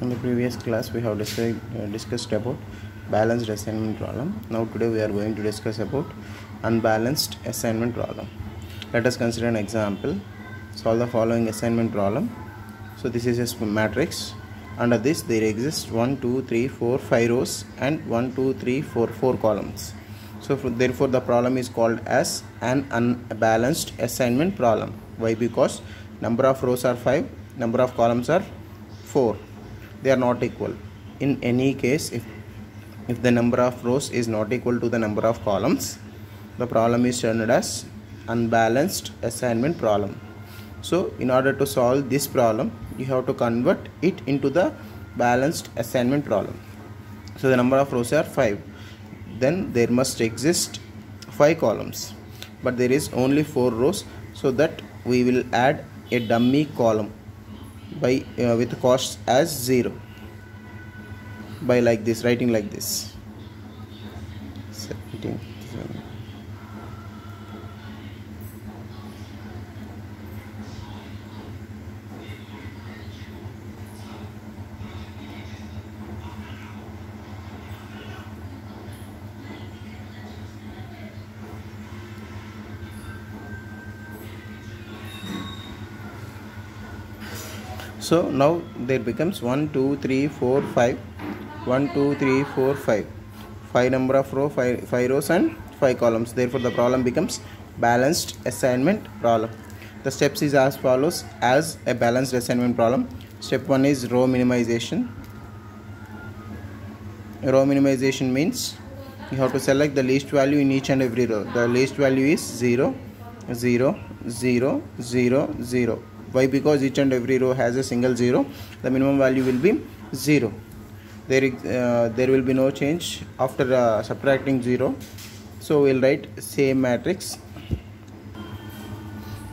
In the previous class, we have discussed about balanced assignment problem. Now today we are going to discuss about unbalanced assignment problem. Let us consider an example. Solve the following assignment problem. So this is a matrix. Under this there exist 1, 2, 3, 4, 5 rows and 1, 2, 3, 4, 4 columns. So therefore the problem is called as an unbalanced assignment problem. Why? Because number of rows are 5, number of columns are 4. They are not equal. In any case, if the number of rows is not equal to the number of columns, the problem is termed as unbalanced assignment problem. So in order to solve this problem, you have to convert it into the balanced assignment problem. So the number of rows are 5. Then there must exist 5 columns, but there is only 4 rows, so that we will add a dummy column by with cost as 0 by like this, writing like this 17. So now there becomes 1, 2, 3, 4, 5. 1, 2, 3, 4, 5. 5 number of rows, 5 rows and 5 columns. Therefore the problem becomes balanced assignment problem. The steps is as follows as a balanced assignment problem. Step 1 is row minimization. Row minimization means you have to select the least value in each and every row. The least value is 0, 0, 0, 0, 0. Why? Because each and every row has a single 0. The minimum value will be 0. There will be no change after subtracting 0. So we'll write same matrix.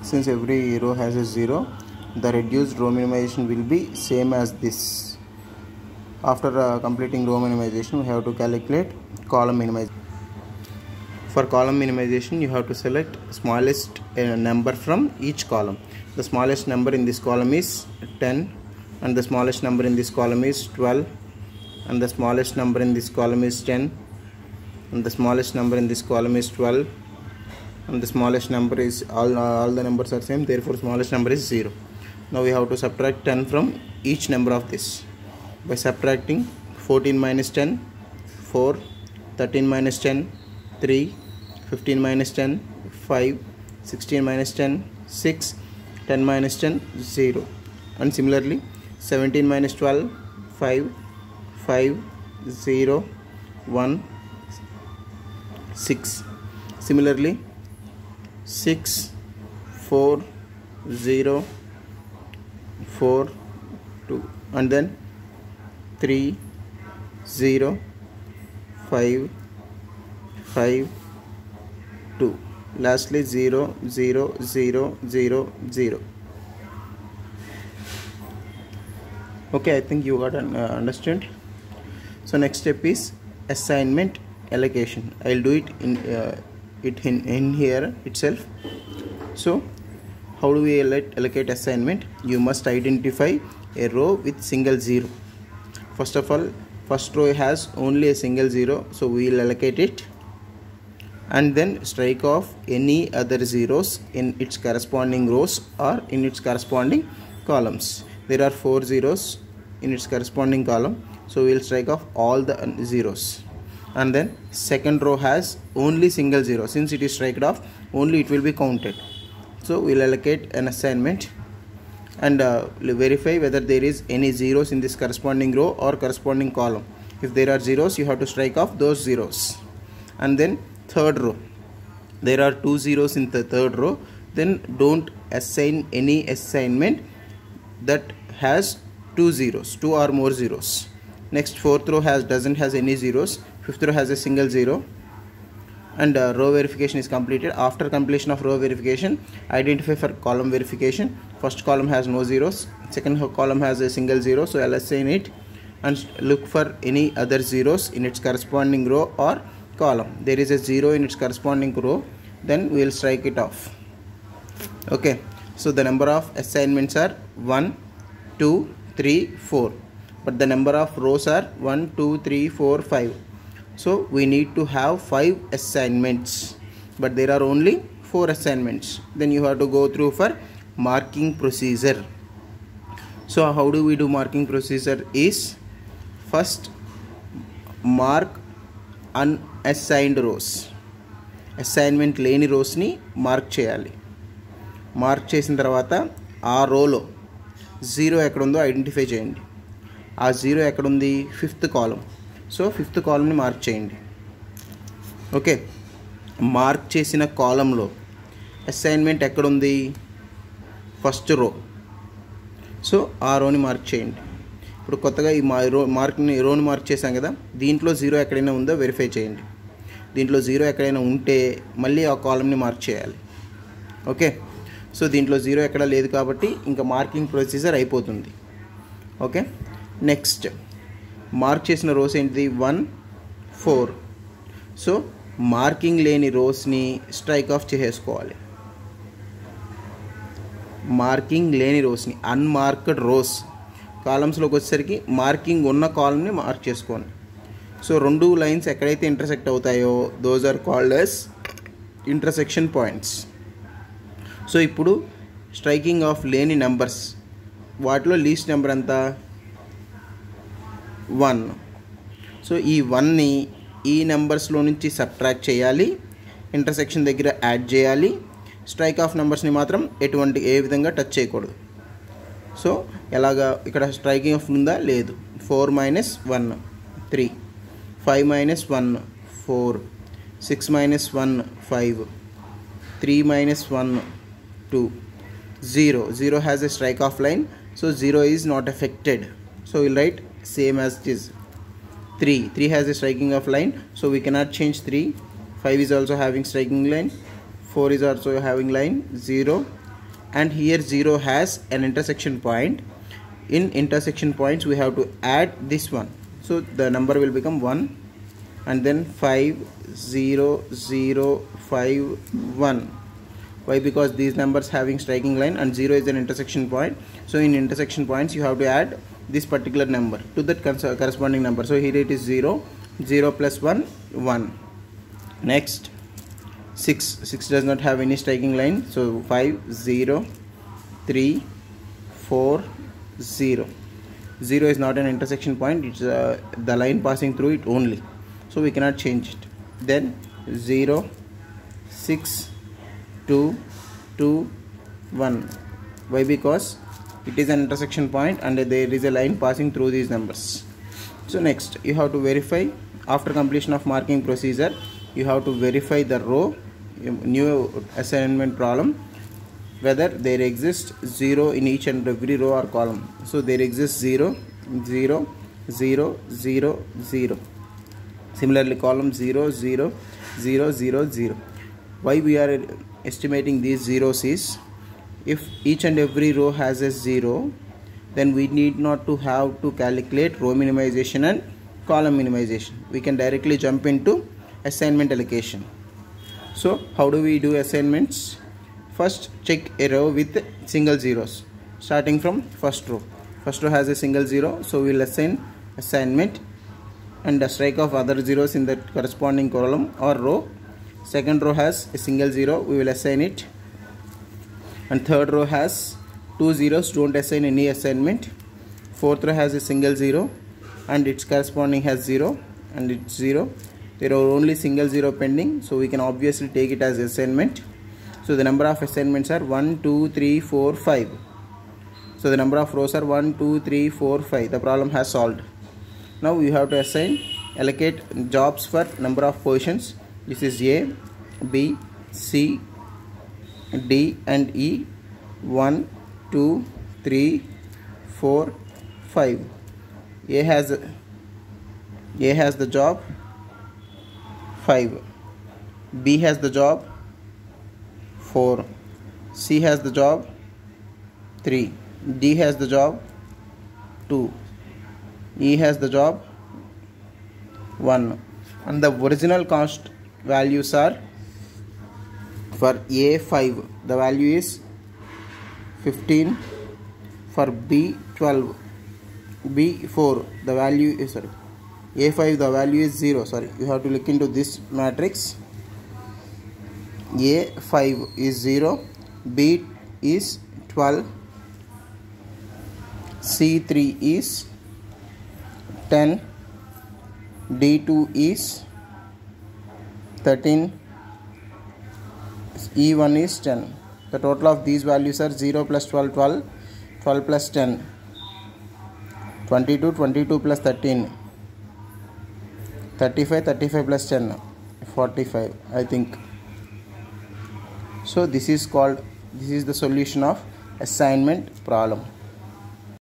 Since every row has a 0, the reduced row minimization will be same as this. After completing row minimization, we have to calculate column minimization. For column minimization, you have to select smallest number from each column. The smallest number in this column is 10, and the smallest number in this column is 12, and the smallest number in this column is 10, and the smallest number in this column is 12, and the smallest number is all the numbers are same, therefore smallest number is 0. Now we have to subtract 10 from each number of this. By subtracting 14 minus 10, 4, 13 minus 10, 3, 15 minus 10, 5, 16 minus 10, 6, 10 minus 10, 0. And similarly 17 minus 12, 5, 5, 0, 1, 6. Similarly 6, 4, 0, 4, 2. And then 3, 0, 5, 5, 2. Lastly 0, 0, 0, 0, 0. Okay, I think you got understand. So next step is assignment allocation. I'll do it in here itself. So how do we allocate assignment? You must identify a row with single 0. First of all, first row has only a single 0, so we will allocate it, and then strike off any other zeros in its corresponding rows or in its corresponding columns. There are 4 zeros in its corresponding column, so we will strike off all the zeros. And then second row has only single 0. Since it is struck off, only it will be counted. So we will allocate an assignment and verify whether there is any zeros in this corresponding row or corresponding column. If there are zeros, you have to strike off those zeros. And then third row, there are 2 zeros in the third row, then don't assign any assignment that has 2 zeros, 2 or more zeros. Next, fourth row doesn't has any zeros. Fifth row has a single 0, and row verification is completed. After completion of row verification, identify for column verification. First column has no zeros, second column has a single 0, so I'll assign it, and look for any other zeros in its corresponding row or column. There is a 0 in its corresponding row, then we will strike it off. Okay, so the number of assignments are 1, 2, 3, 4. but the number of rows are 1, 2, 3, 4, 5. So we need to have 5 assignments, but there are only 4 assignments. Then you have to go through for marking procedure. So how do we do marking procedure is, first mark unassigned rows. Assignment లేని రోస్ని mark చేయాలి. Mark చేసిన తర్వాత ఆ రోలో 0 ఎక్కడుందో identify చేయండి. ఆ 0 ఎక్కడుంది? 5th కాలం. సో 5th కాలంని మార్క్ చేయండి. ఓకే, మార్క్ చేసిన కాలంలో అసైన్మెంట్ ఎక్కడుంది? First row. సో ఆ రోని మార్క్ చేయండి. ఇప్పుడు కొత్తగా ఈ రోని మార్క్ చేశాం కదా, దీంట్లో 0 ఎక్కడైనా ఉందో వెరిఫై చేయండి. దీంట్లో 0 ఎక్కడైనా ఉంటే మళ్ళీ ఆ కాలంని మార్క్ చేయాలి. ఓకే, సో దీంట్లో 0 ఎక్కడ లేదు కాబట్టి ఇంకా మార్కింగ్ ప్రొసీజర్ అయిపోతుంది. ఓకే, నెక్స్ట్ మార్క్ చేసిన రోస్ ఏంటిది? 1, 4. సో మార్కింగ్ లేని రోస్ని స్ట్రైక్ ఆఫ్ చేసేసుకోవాలి. మార్కింగ్ లేని రోస్ని, అన్మార్క్డ్ రోస్ కాలమ్స్లోకి వచ్చేసరికి మార్కింగ్ ఉన్న కాలంని మార్క్ చేసుకోండి. సో 2 లైన్స్ ఎక్కడైతే ఇంటర్సెక్ట్ అవుతాయో those are called as intersection points. So ఇప్పుడు స్ట్రైకింగ్ ఆఫ్ లేని నెంబర్స్, వాటిలో లీస్ట్ నెంబర్ ఎంత? 1. సో ఈ 1ని ఈ నెంబర్స్లో నుంచి సబ్ట్రాక్ట్ చేయాలి, ఇంటర్సెక్షన్ దగ్గర యాడ్ చేయాలి. స్ట్రైక్ ఆఫ్ నెంబర్స్ని మాత్రం ఏ విధంగా టచ్ చేయకూడదు. సో ఎలాగా? ఇక్కడ స్ట్రైకింగ్ ఆఫ్ ఉందా? లేదు. 4 - 1 3, 5 - 1 4, 6 - 1 5, 3 - 1 2, 0. 0 has a strike off line, so 0 is not affected. So we'll write same as it is. 3 has a striking off line, so we cannot change 3. 5 is also having striking line, 4 is also having line, 0, and here 0 has an intersection point. In intersection points we have to add this one, so the number will become 1, and then 5 0 0 5 1. Why? Because these numbers having striking line and 0 is an intersection point. So in intersection points you have to add this particular number to that corresponding number. So here it is 0, 0 plus 1 1. Next 6 does not have any striking line, so 5 0 3 4 0. 0 is not an intersection point, it's the line passing through it only, so we cannot change it. Then 0 6 2 2 1. Why? Because it is an intersection point and there is a line passing through these numbers. So next you have to verify, after completion of marking procedure you have to verify the row, new assignment problem, whether there exists 0 in each and every row or column. So there exists 0 0 0 0 0. Similarly column 0 0 0 0 0. Why we are estimating these zeros is, if each and every row has a 0, then we need not to have to calculate row minimization and column minimization. We can directly jump into assignment allocation. So how do we do assignments? First check a row with single zeros, starting from first row. First row has a single 0, so we will assign assignment and strike off other zeros in that corresponding column or row. Second row has a single 0, we will assign it, and third row has 2 zeros, don't assign any assignment. Fourth row has a single 0 and its corresponding has 0 and it's 0. There are only single 0 pending, so we can obviously take it as assignment. So the number of assignments are 1 2 3 4 5. So the number of rows are 1 2 3 4 5. The problem has solved. Now you have to assign, allocate jobs for number of positions. This is A, B, C, D and E. 1 2 3 4 5. A has the job 5. B has the job 4. C has the job 3. D has the job 2. E has the job 1. And the original cost values are, for A 5 the value is 15, for B 12, B4 the value is A5 the value is 0. You have to look into this matrix. A5 is 0, B is 12, C3 is 10, D2 is 13, E1 is 10. The total of these values are 0 plus 12, 12, 12 plus 10, 22, 22 plus 13, 35, 35 plus 10, 45 I think. So this is the solution of assignment problem.